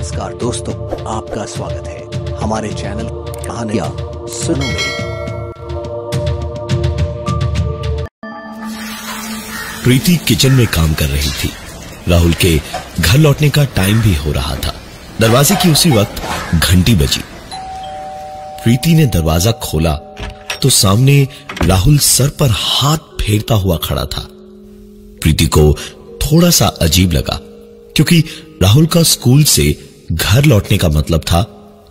नमस्कार दोस्तों, आपका स्वागत है हमारे चैनल कहानियां सुनो मेरी। प्रीति किचन में काम कर रही थी। राहुल के घर लौटने का टाइम भी हो रहा था। दरवाजे की उसी वक्त घंटी बजी। प्रीति ने दरवाजा खोला तो सामने राहुल सर पर हाथ फेरता हुआ खड़ा था। प्रीति को थोड़ा सा अजीब लगा, क्योंकि राहुल का स्कूल से घर लौटने का मतलब था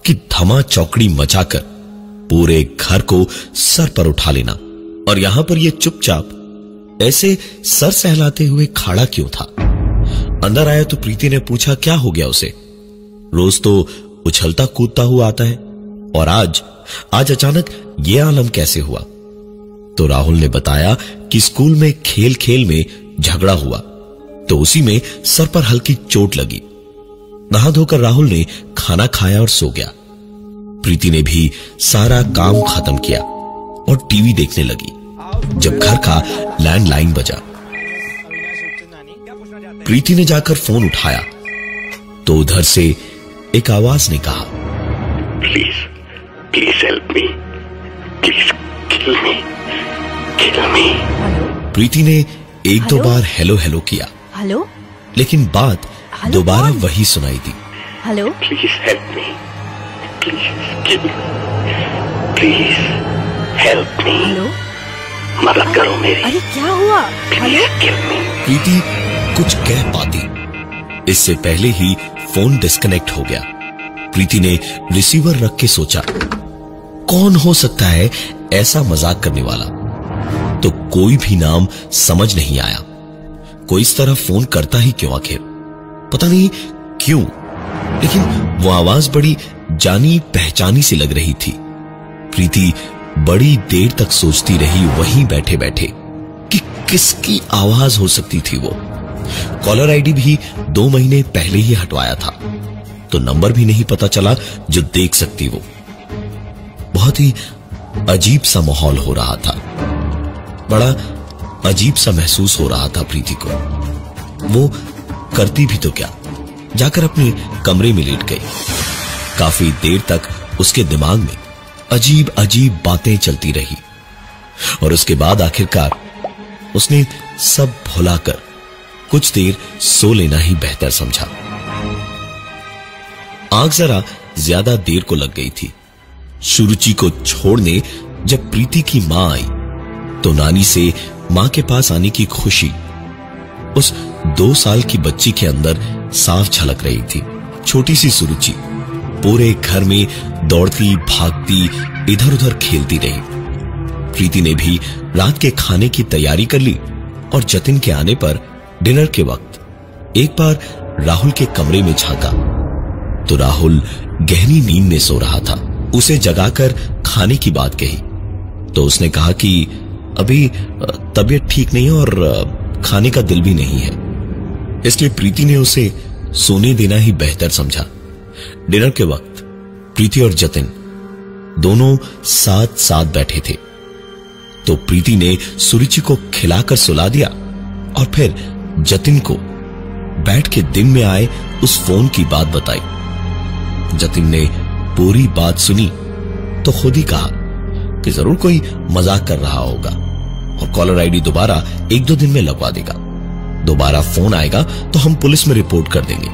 कि धमा चौकड़ी मचाकर पूरे घर को सर पर उठा लेना, और यहां पर यह चुपचाप ऐसे सर सहलाते हुए खड़ा क्यों था। अंदर आया तो प्रीति ने पूछा क्या हो गया उसे। रोज तो उछलता कूदता हुआ आता है, और आज अचानक ये आलम कैसे हुआ। तो राहुल ने बताया कि स्कूल में खेल खेल में झगड़ा हुआ, तो उसी में सर पर हल्की चोट लगी। नहा धोकर राहुल ने खाना खाया और सो गया। प्रीति ने भी सारा काम खत्म किया और टीवी देखने लगी जब घर का लैंडलाइन बजा। प्रीति ने जाकर फोन उठाया तो उधर से एक आवाज ने कहा, please please help me, please kill me, kill me. Preeti ने एक दो बार हेलो हेलो किया, हेलो, लेकिन बात दोबारा वही सुनाई दी। Hello, please help me, please kill me, please help me. Hello, मदद करो मेरी, अरे क्या हुआ? Please kill me. प्रीति कुछ कह पाती इससे पहले ही फोन डिस्कनेक्ट हो गया। प्रीति ने रिसीवर रख के सोचा, कौन हो सकता है ऐसा मजाक करने वाला। तो कोई भी नाम समझ नहीं आया। कोई इस तरह फोन करता ही क्यों आखिर, पता नहीं क्यों, लेकिन वो आवाज बड़ी जानी पहचानी सी लग रही थी। प्रीति बड़ी देर तक सोचती रही वहीं बैठे बैठे कि किसकी आवाज हो सकती थी वो। कॉलर आईडी भी 2 महीने पहले ही हटवाया था, तो नंबर भी नहीं पता चला जो देख सकती वो। बहुत ही अजीब सा माहौल हो रहा था, बड़ा अजीब सा महसूस हो रहा था प्रीति को। वो करती भी तो क्या, जाकर अपने कमरे में लेट गई। काफी देर तक उसके दिमाग में अजीब अजीब बातें चलती रही, और उसके बाद आखिरकार उसने सब भुलाकर कुछ देर सो लेना ही बेहतर समझा। आंख जरा ज्यादा देर को लग गई थी। सुरुचि को छोड़ने जब प्रीति की मां आई तो नानी से मां के पास आने की खुशी उस 2 साल की बच्ची के अंदर साफ झलक रही थी। छोटी सी सुरुचि पूरे घर में दौड़ती भागती इधर उधर खेलती रही। प्रीति ने भी रात के खाने की तैयारी कर ली, और जतिन के आने पर डिनर के वक्त एक बार राहुल के कमरे में झांका तो राहुल गहरी नींद में सो रहा था। उसे जगाकर खाने की बात कही तो उसने कहा कि अभी तबीयत ठीक नहीं है और खाने का दिल भी नहीं है, इसलिए प्रीति ने उसे सोने देना ही बेहतर समझा। डिनर के वक्त प्रीति और जतिन दोनों साथ साथ बैठे थे, तो प्रीति ने सुरुचि को खिलाकर सुला दिया और फिर जतिन को बैठ के दिन में आए उस फोन की बात बताई। जतिन ने पूरी बात सुनी तो खुद ही कहा कि जरूर कोई मजाक कर रहा होगा और कॉलर आईडी दोबारा 1-2 दिन में लगवा देगा। दोबारा फोन आएगा तो हम पुलिस में रिपोर्ट कर देंगे।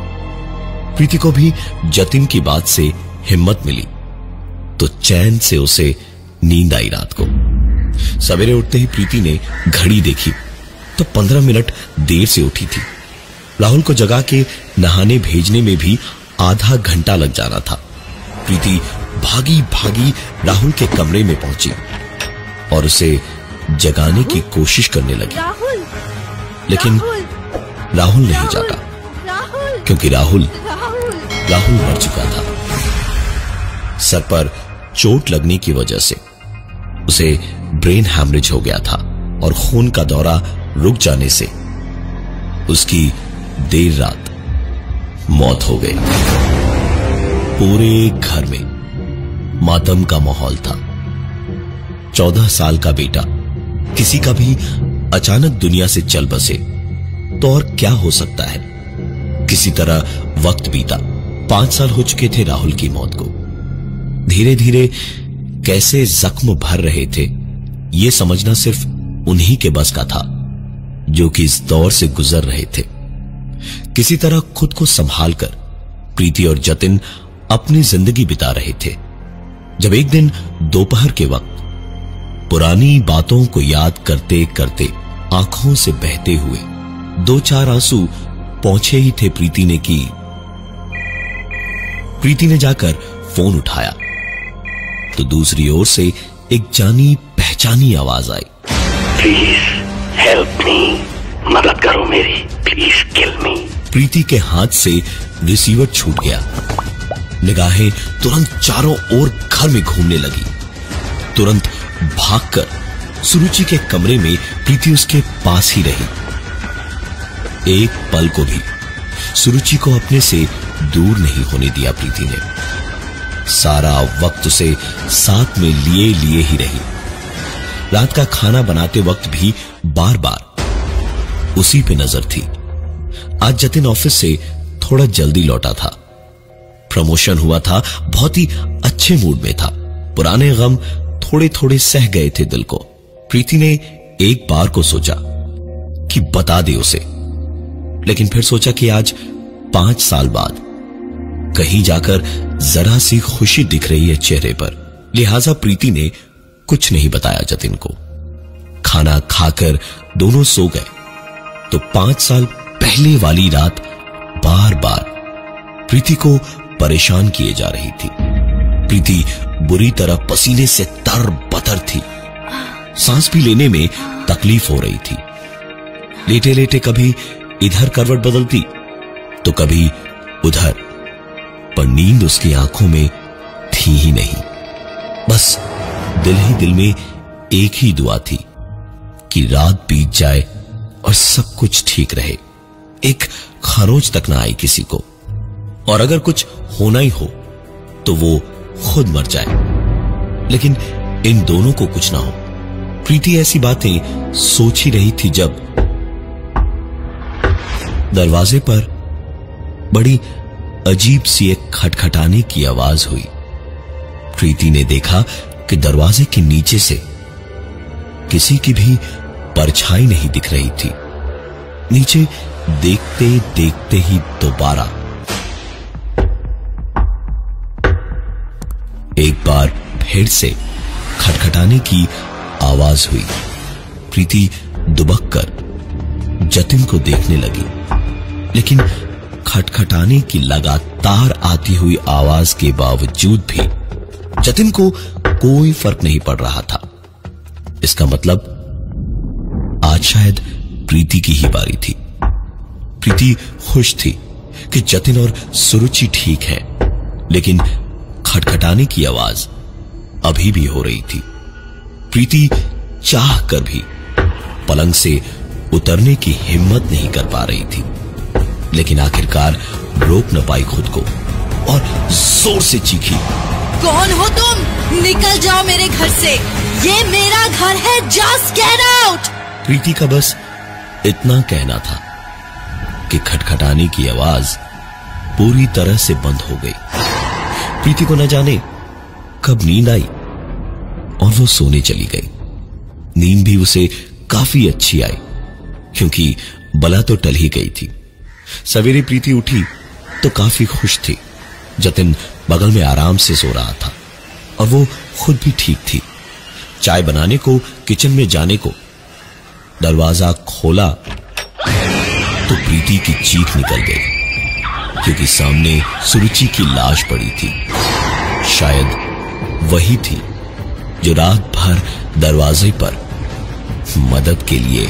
प्रीति को भी जतिन की बात से हिम्मत मिली तो चैन से उसे नींद आई। रात को सवेरे उठते ही प्रीति ने घड़ी देखी तो 15 मिनट देर से उठी थी। राहुल को जगा के नहाने भेजने में भी आधा घंटा लग जाना था। प्रीति भागी भागी राहुल के कमरे में पहुंची और उसे जगाने की कोशिश करने लगी, लेकिन राहुल नहीं जागा, क्योंकि राहुल मर चुका था। सर पर चोट लगने की वजह से उसे ब्रेन हैमरेज हो गया था, और खून का दौरा रुक जाने से उसकी देर रात मौत हो गई। पूरे घर में मातम का माहौल था। 14 साल का बेटा किसी का भी अचानक दुनिया से चल बसे तो और क्या हो सकता है। किसी तरह वक्त बीता 5 साल हो चुके थे राहुल की मौत को। धीरे धीरे कैसे जख्म भर रहे थे यह समझना सिर्फ उन्हीं के बस का था जो कि इस दौर से गुजर रहे थे। किसी तरह खुद को संभालकर प्रीति और जतिन अपनी जिंदगी बिता रहे थे, जब एक दिन दोपहर के वक्त पुरानी बातों को याद करते करते आंखों से बहते हुए 2-4 आंसू पहुंचे ही थे प्रीति ने जाकर फोन उठाया तो दूसरी ओर से एक जानी पहचानी आवाज आई। प्लीज हेल्प मी, मदद करो मेरी, प्लीज किल मी। प्रीति के हाथ से रिसीवर छूट गया। निगाहें तुरंत चारों ओर घर में घूमने लगी। तुरंत भागकर सुरुचि के कमरे में प्रीति उसके पास ही रही। एक पल को भी सुरुचि को अपने से दूर नहीं होने दिया प्रीति ने। सारा वक्त उसे साथ में लिए ही रही। रात का खाना बनाते वक्त भी बार बार उसी पे नजर थी। आज जतिन ऑफिस से थोड़ा जल्दी लौटा था। प्रमोशन हुआ था, बहुत ही अच्छे मूड में था। पुराने गम थोड़े थोड़े सह गए थे दिल को। प्रीति ने एक बार को सोचा कि बता दे उसे, लेकिन फिर सोचा कि आज 5 साल बाद कहीं जाकर जरा सी खुशी दिख रही है चेहरे पर, लिहाजा प्रीति ने कुछ नहीं बताया जतिन को। खाना खाकर दोनों सो गए तो 5 साल पहले वाली रात बार बार प्रीति को परेशान किए जा रही थी। प्रीति बुरी तरह पसीने से तर-बतर थी। सांस भी लेने में तकलीफ हो रही थी। लेटे लेटे कभी इधर करवट बदलती तो कभी उधर, पर नींद उसकी आंखों में थी ही नहीं। बस दिल ही दिल में एक ही दुआ थी कि रात बीत जाए और सब कुछ ठीक रहे, एक खरोच तक ना आए किसी को, और अगर कुछ होना ही हो तो वो खुद मर जाए, लेकिन इन दोनों को कुछ ना हो। प्रीति ऐसी बातें सोच ही रही थी जब दरवाजे पर बड़ी अजीब सी एक खटखटाने की आवाज हुई। प्रीति ने देखा कि दरवाजे के नीचे से किसी की भी परछाई नहीं दिख रही थी। नीचे देखते देखते ही दोबारा एक बार फिर से खटखटाने की आवाज हुई। प्रीति दुबक कर जतिन को देखने लगी, लेकिन खटखटाने की लगातार आती हुई आवाज के बावजूद भी जतिन को कोई फर्क नहीं पड़ रहा था। इसका मतलब आज शायद प्रीति की ही बारी थी। प्रीति खुश थी कि जतिन और सुरुचि ठीक है, लेकिन खटखटाने की आवाज अभी भी हो रही थी। प्रीति चाह कर भी पलंग से उतरने की हिम्मत नहीं कर पा रही थी, लेकिन आखिरकार रोक न पाई खुद को और जोर से चीखी, कौन हो तुम? निकल जाओ मेरे घर से, ये मेरा घर है, जस्ट गेट आउट। प्रीति का बस इतना कहना था कि खटखटाने की आवाज पूरी तरह से बंद हो गई। प्रीति को न जाने कब नींद आई और वो सोने चली गई। नींद भी उसे काफी अच्छी आई, क्योंकि बला तो टल ही गई थी। सवेरे प्रीति उठी तो काफी खुश थी। जतिन बगल में आराम से सो रहा था और वो खुद भी ठीक थी। चाय बनाने को किचन में जाने को दरवाजा खोला तो प्रीति की चीख निकल गई, क्योंकि सामने सुरुचि की लाश पड़ी थी। शायद वही थी जो रात भर दरवाजे पर मदद के लिए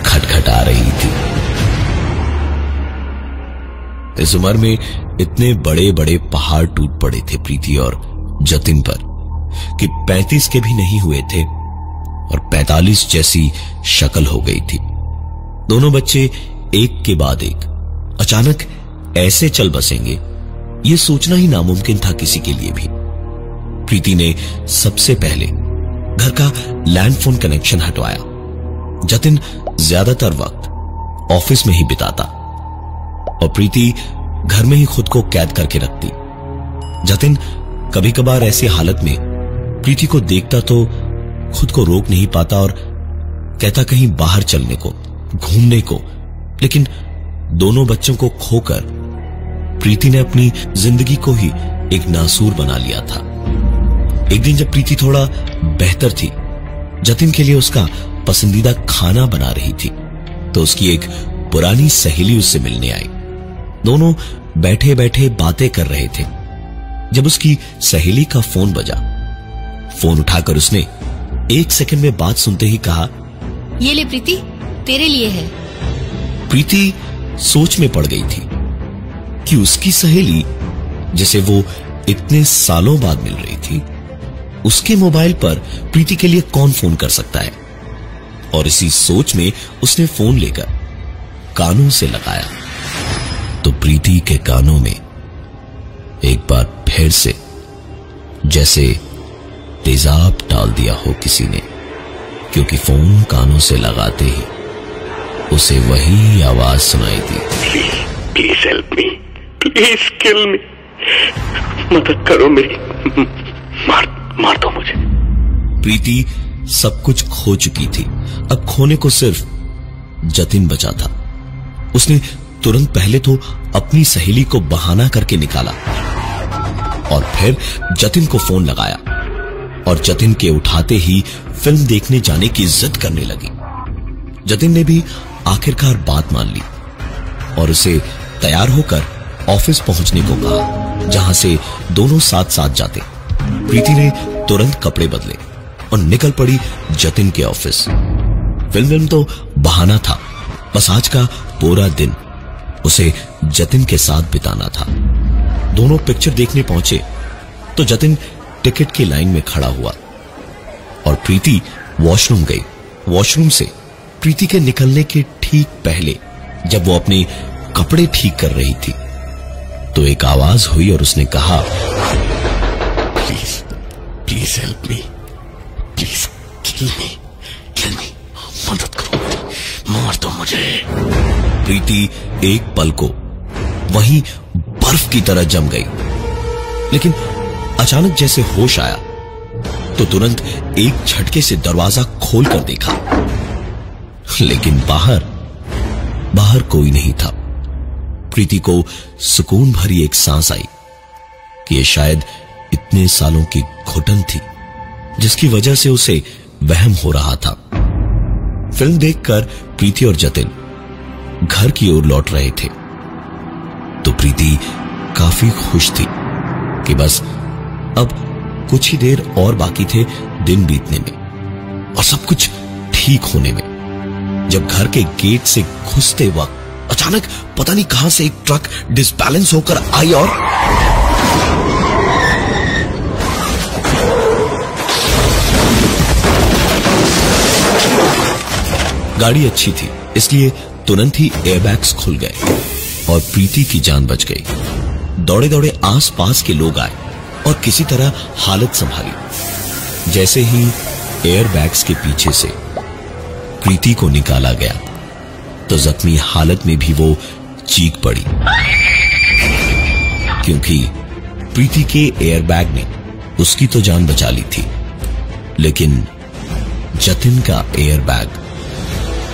खटखटा रही थी। इस उम्र में इतने बड़े बड़े पहाड़ टूट पड़े थे प्रीति और जतिन पर कि 35 के भी नहीं हुए थे और 45 जैसी शक्ल हो गई थी। दोनों बच्चे एक के बाद एक अचानक ऐसे चल बसेंगे, यह सोचना ही नामुमकिन था किसी के लिए भी। प्रीति ने सबसे पहले घर का लैंडफोन कनेक्शन हटवाया। जतिन ज्यादातर वक्त ऑफिस में ही बिताता और प्रीति घर में ही खुद को कैद करके रखती। जतिन कभी कभार ऐसी हालत में प्रीति को देखता तो खुद को रोक नहीं पाता और कहता कहीं बाहर चलने को, घूमने को। लेकिन दोनों बच्चों को खोकर प्रीति ने अपनी जिंदगी को ही एक नासूर बना लिया था। एक दिन जब प्रीति थोड़ा बेहतर थी, जतिन के लिए उसका पसंदीदा खाना बना रही थी, तो उसकी एक पुरानी सहेली उससे मिलने आई। दोनों बैठे बैठे बातें कर रहे थे जब उसकी सहेली का फोन बजा। फोन उठाकर उसने 1 सेकंड में बात सुनते ही कहा, ये ले प्रीति, तेरे लिए है। प्रीति सोच में पड़ गई थी कि उसकी सहेली, जिसे वो इतने सालों बाद मिल रही थी, उसके मोबाइल पर प्रीति के लिए कौन फोन कर सकता है। और इसी सोच में उसने फोन लेकर कानों से लगाया तो प्रीति के कानों में एक बार फिर से जैसे तेजाब डाल दिया हो किसी ने, क्योंकि फोन कानों से लगाते ही उसे वही आवाज सुनाई दी, please help me, please kill मी, मदद करो मेरी, मार दो मुझे। प्रीति सब कुछ खो चुकी थी, अब खोने को सिर्फ जतिन बचा था। उसने तुरंत पहले तो अपनी सहेली को बहाना करके निकाला और फिर जतिन को फोन लगाया और जतिन के उठाते ही फिल्म देखने जाने की जिद करने लगी। जतिन ने भी आखिरकार बात मान ली और उसे तैयार होकर ऑफिस पहुंचने को कहा, जहां से दोनों साथ साथ जाते। प्रीति ने तुरंत कपड़े बदले और निकल पड़ी जतिन के ऑफिस। फिल्म तो बहाना था, बस आज का पूरा दिन उसे जतिन के साथ बिताना था। दोनों पिक्चर देखने पहुंचे तो जतिन टिकट की लाइन में खड़ा हुआ और प्रीति वॉशरूम गई। वॉशरूम से प्रीति के निकलने के ठीक पहले जब वो अपने कपड़े ठीक कर रही थी तो एक आवाज हुई और उसने कहा, please help me, please kill मी, मदद करो, मार दो मुझे। प्रीति एक पल को वहीं बर्फ की तरह जम गई, लेकिन अचानक जैसे होश आया तो तुरंत एक झटके से दरवाजा खोलकर देखा, लेकिन बाहर कोई नहीं था। प्रीति को सुकून भरी एक सांस आई कि ये शायद इतने सालों की घुटन थी जिसकी वजह से उसे वहम हो रहा था। फिल्म देखकर प्रीति और जतिन घर की ओर लौट रहे थे तो प्रीति काफी खुश थी कि बस अब कुछ ही देर और बाकी थे दिन बीतने में और सब कुछ ठीक होने में। जब घर के गेट से घुसते वक्त अचानक पता नहीं कहां से एक ट्रक डिसबैलेंस होकर आई और गाड़ी अच्छी थी इसलिए तुरंत ही एयरबैग्स खुल गए और प्रीति की जान बच गई। दौड़े दौड़े आसपास के लोग आए और किसी तरह हालत संभाली। जैसे ही एयरबैग्स के पीछे से प्रीति को निकाला गया तो जख्मी हालत में भी वो चीख पड़ी, क्योंकि प्रीति के एयरबैग ने उसकी तो जान बचा ली थी, लेकिन जतिन का एयरबैग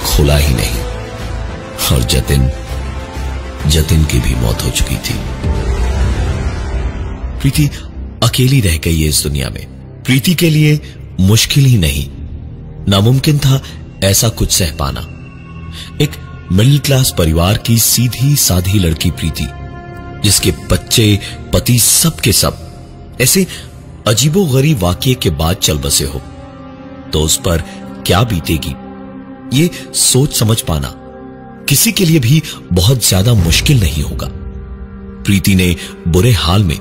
खुला ही नहीं और जतिन की भी मौत हो चुकी थी। प्रीति अकेली रह गई है इस दुनिया में। प्रीति के लिए मुश्किल ही नहीं, नामुमकिन था ऐसा कुछ सह पाना। एक मिडिल क्लास परिवार की सीधी साधी लड़की प्रीति, जिसके बच्चे पति सब के सब ऐसे अजीबोगरीब वाकये के बाद चल बसे हो, तो उस पर क्या बीतेगी ये सोच समझ पाना किसी के लिए भी बहुत ज्यादा मुश्किल नहीं होगा। प्रीति ने बुरे हाल में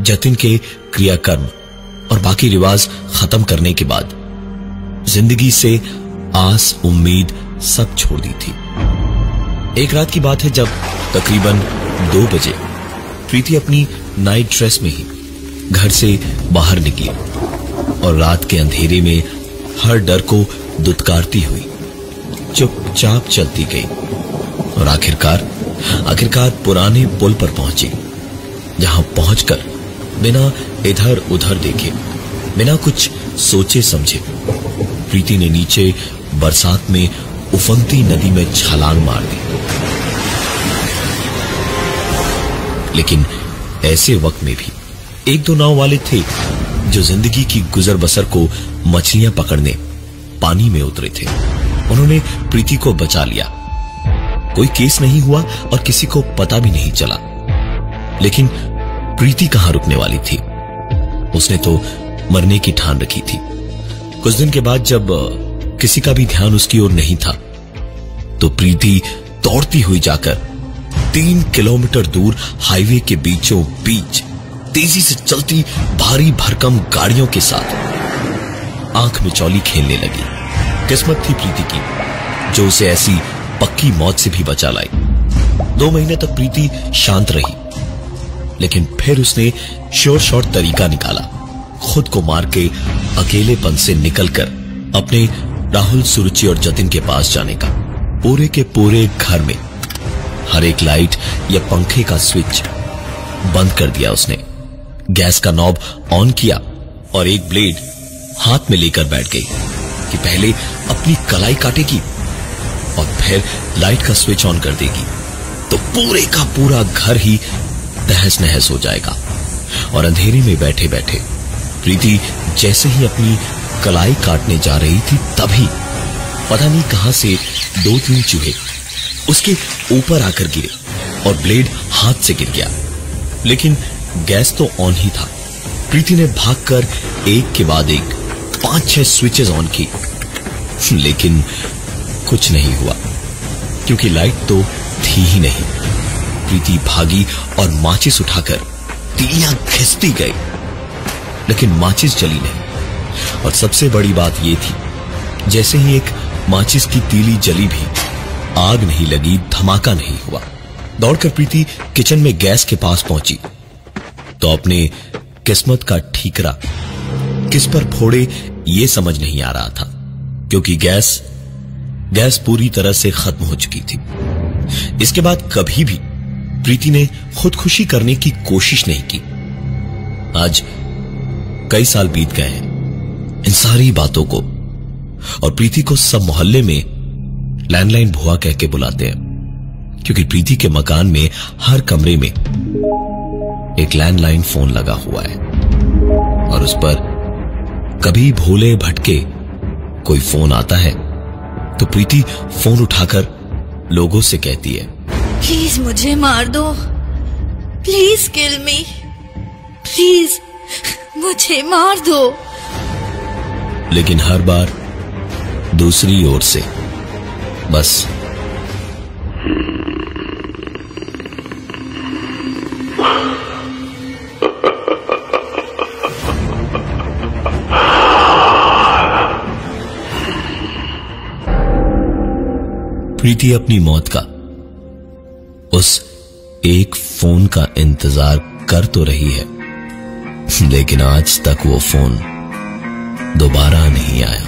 जतिन के क्रियाकर्म और बाकी रिवाज खत्म करने के बाद जिंदगी से आस उम्मीद सब छोड़ दी थी। एक रात की बात है जब तकरीबन 2 बजे प्रीति अपनी नाइट ड्रेस में ही घर से बाहर निकली और रात के अंधेरे में हर डर को दुत्कारती हुई चुपचाप चलती गई और आखिरकार आखिरकार पुराने पुल पर पहुंची, जहां पहुंचकर बिना इधर उधर देखे, बिना कुछ सोचे समझे प्रीति ने नीचे बरसात में उफनती नदी में छलांग मार दी। लेकिन ऐसे वक्त में भी एक दो नाव वाले थे जो जिंदगी की गुजर बसर को मछलियां पकड़ने पानी में उतरे थे। उन्होंने प्रीति को बचा लिया। कोई केस नहीं हुआ और किसी को पता भी नहीं चला। लेकिन प्रीति कहां रुकने वाली थी? उसने तो मरने की ठान रखी थी। कुछ दिन के बाद जब किसी का भी ध्यान उसकी ओर नहीं था, तो प्रीति दौड़ती हुई जाकर 3 किलोमीटर दूर हाईवे के बीचों बीच तेजी से चलती भारी भरकम गाड़ियों के साथ आंख में चौली खेलने लगी। किस्मत थी प्रीति की जो उसे ऐसी पक्की मौत से भी बचा लाई। 2 महीने तक प्रीति शांत रही, लेकिन फिर उसने श्योर तरीका निकाला खुद को मार के अकेलेपन से निकलकर अपने राहुल, सुरुचि और जतिन के पास जाने का। पूरे के पूरे घर में हर एक लाइट या पंखे का स्विच बंद कर दिया उसने। गैस का नॉब ऑन किया और एक ब्लेड हाथ में लेकर बैठ गई कि पहले अपनी कलाई काटेगी और फिर लाइट का स्विच ऑन कर देगी तो पूरे का पूरा घर ही तहस नहस हो जाएगा। और अंधेरे में बैठे बैठे प्रीति जैसे ही अपनी कलाई काटने जा रही थी, तभी पता नहीं कहां से 2-3 चूहे उसके ऊपर आकर गिरे और ब्लेड हाथ से गिर गया। लेकिन गैस तो ऑन ही था। प्रीति ने भागकर एक के बाद एक 5-6 स्विचेस ऑन की, लेकिन कुछ नहीं हुआ क्योंकि लाइट तो थी ही नहीं। प्रीति भागी और माचिस उठाकर तीलियां घिसती गई, लेकिन माचिस जली नहीं। और सबसे बड़ी बात यह थी, जैसे ही एक माचिस की तीली जली भी आग नहीं लगी, धमाका नहीं हुआ। दौड़कर प्रीति किचन में गैस के पास पहुंची तो अपने किस्मत का ठीकरा किस पर फोड़े ये समझ नहीं आ रहा था, क्योंकि गैस पूरी तरह से खत्म हो चुकी थी। इसके बाद कभी भी प्रीति ने खुदकुशी करने की कोशिश नहीं की। आज कई साल बीत गए हैं इन सारी बातों को, और प्रीति को सब मोहल्ले में लैंडलाइन भुआ कह के बुलाते हैं, क्योंकि प्रीति के मकान में हर कमरे में एक लैंडलाइन फोन लगा हुआ है और उस पर कभी भोले भटके कोई फोन आता है तो प्रीति फोन उठाकर लोगों से कहती है, प्लीज मुझे मार दो, प्लीज किल मी, प्लीज मुझे मार दो। लेकिन हर बार दूसरी ओर से बस प्रीति अपनी मौत का उस एक फोन का इंतजार कर तो रही है, लेकिन आज तक वो फोन दोबारा नहीं आया।